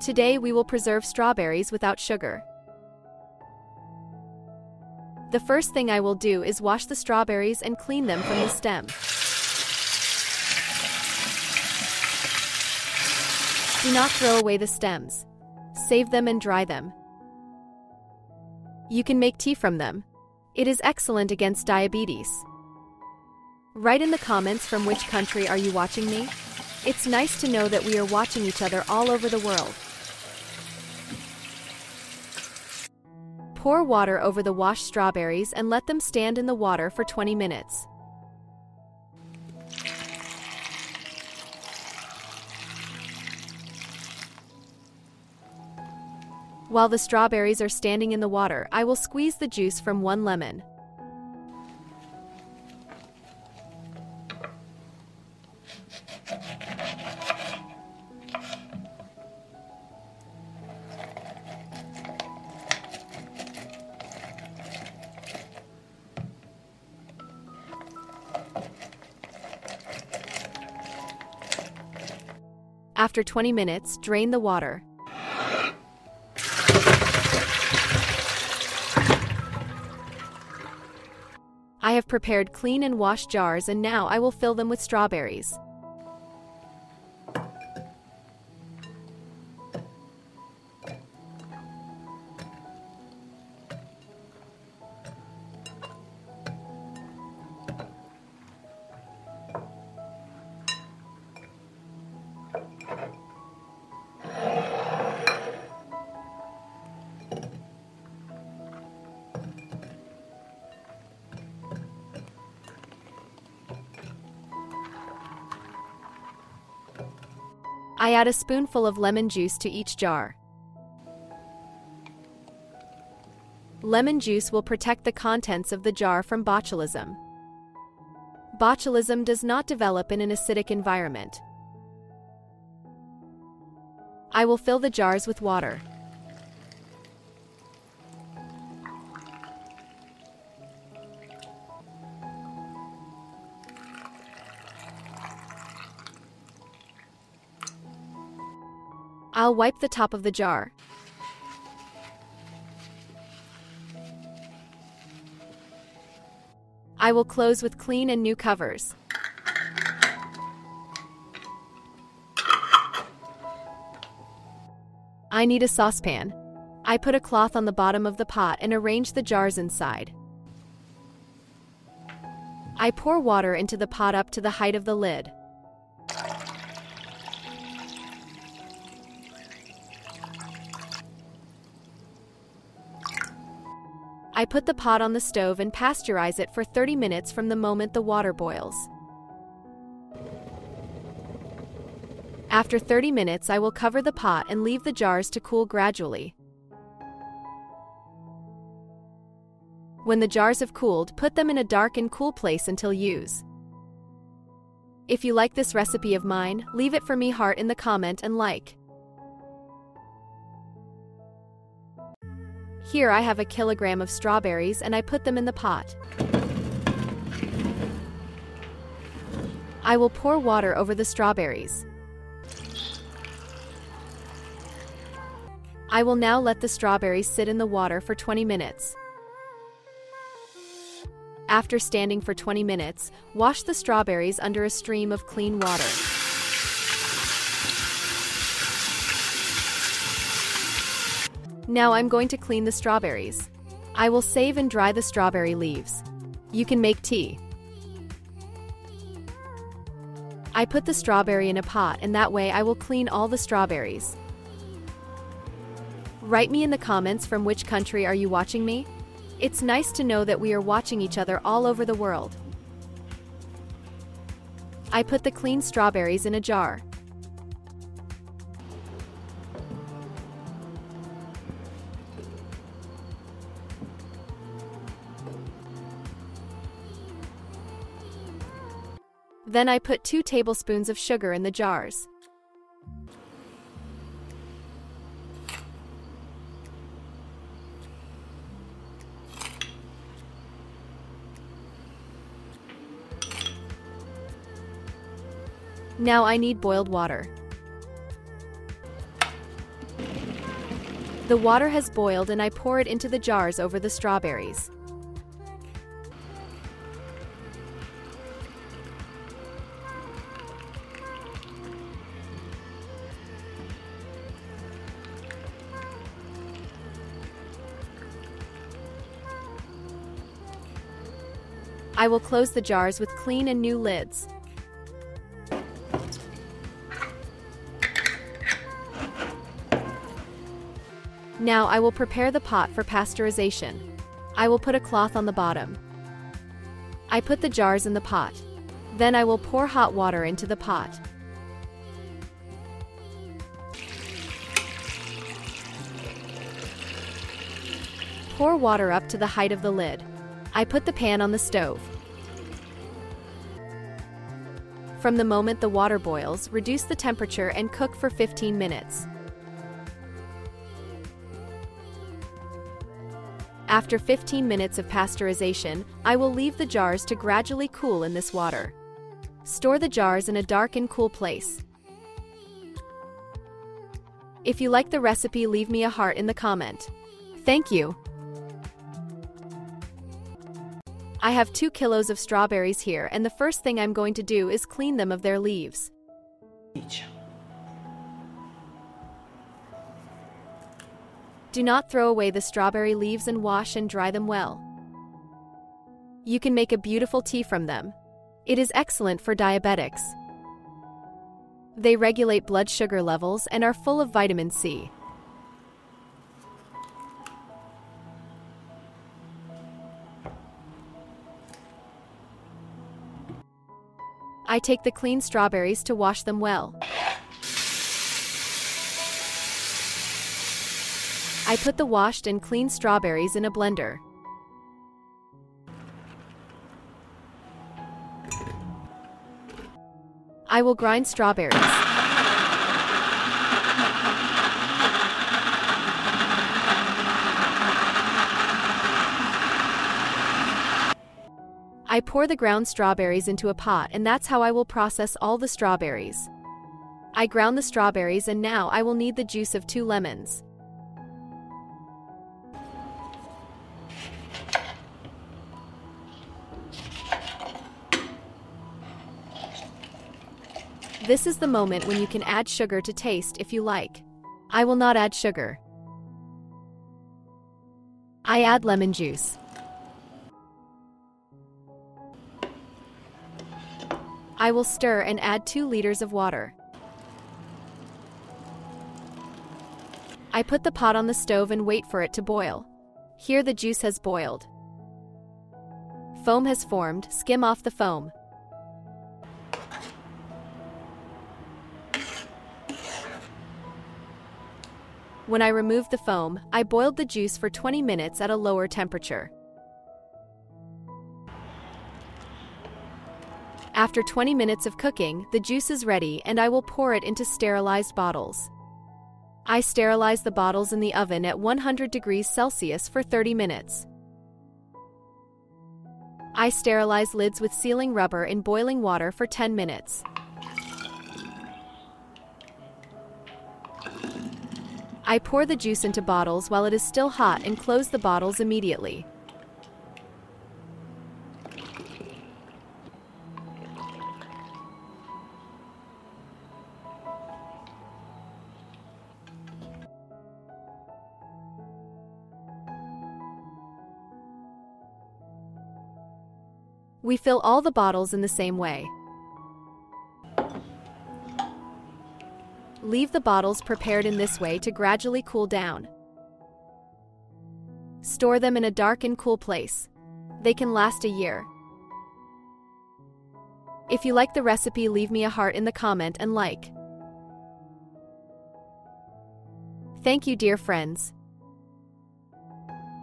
Today we will preserve strawberries without sugar. The first thing I will do is wash the strawberries and clean them from the stem. Do not throw away the stems. Save them and dry them. You can make tea from them. It is excellent against diabetes. Write in the comments from which country are you watching me? It's nice to know that we are watching each other all over the world. Pour water over the washed strawberries and let them stand in the water for 20 minutes. While the strawberries are standing in the water, I will squeeze the juice from one lemon. After 20 minutes, drain the water. I have prepared clean and washed jars, and now I will fill them with strawberries. I add a spoonful of lemon juice to each jar. Lemon juice will protect the contents of the jar from botulism. Botulism does not develop in an acidic environment. I will fill the jars with water. I'll wipe the top of the jar. I will close with clean and new covers. I need a saucepan. I put a cloth on the bottom of the pot and arrange the jars inside. I pour water into the pot up to the height of the lid. I put the pot on the stove and pasteurize it for 30 minutes from the moment the water boils. After 30 minutes, I will cover the pot and leave the jars to cool gradually. When the jars have cooled, put them in a dark and cool place until use. If you like this recipe of mine, leave it for me heart in the comment and like. Here I have a kilogram of strawberries and I put them in the pot. I will pour water over the strawberries. I will now let the strawberries sit in the water for 20 minutes. After standing for 20 minutes, wash the strawberries under a stream of clean water. Now I'm going to clean the strawberries. I will save and dry the strawberry leaves. You can make tea. I put the strawberry in a pot, and that way I will clean all the strawberries. Write me in the comments from which country are you watching me? It's nice to know that we are watching each other all over the world. I put the clean strawberries in a jar. Then I put 2 tablespoons of sugar in the jars. Now I need boiled water. The water has boiled and I pour it into the jars over the strawberries. I will close the jars with clean and new lids. Now I will prepare the pot for pasteurization. I will put a cloth on the bottom. I put the jars in the pot. Then I will pour hot water into the pot. Pour water up to the height of the lid. I put the pan on the stove. From the moment the water boils, reduce the temperature and cook for 15 minutes. After 15 minutes of pasteurization, I will leave the jars to gradually cool in this water. Store the jars in a dark and cool place. If you like the recipe, leave me a heart in the comment. Thank you. I have 2 kilos of strawberries here, and the first thing I'm going to do is clean them of their leaves. Do not throw away the strawberry leaves and wash and dry them well. You can make a beautiful tea from them. It is excellent for diabetics. They regulate blood sugar levels and are full of vitamin C. I take the clean strawberries to wash them well. I put the washed and clean strawberries in a blender. I will grind strawberries. I pour the ground strawberries into a pot, and that's how I will process all the strawberries. I ground the strawberries, and now I will need the juice of 2 lemons. This is the moment when you can add sugar to taste if you like. I will not add sugar. I add lemon juice. I will stir and add 2 liters of water. I put the pot on the stove and wait for it to boil. Here the juice has boiled. Foam has formed, skim off the foam. When I removed the foam, I boiled the juice for 20 minutes at a lower temperature. After 20 minutes of cooking, the juice is ready and I will pour it into sterilized bottles. I sterilize the bottles in the oven at 100 degrees Celsius for 30 minutes. I sterilize lids with sealing rubber in boiling water for 10 minutes. I pour the juice into bottles while it is still hot and close the bottles immediately. We fill all the bottles in the same way. Leave the bottles prepared in this way to gradually cool down. Store them in a dark and cool place. They can last a year. If you like the recipe, leave me a heart in the comment and like. Thank you, dear friends.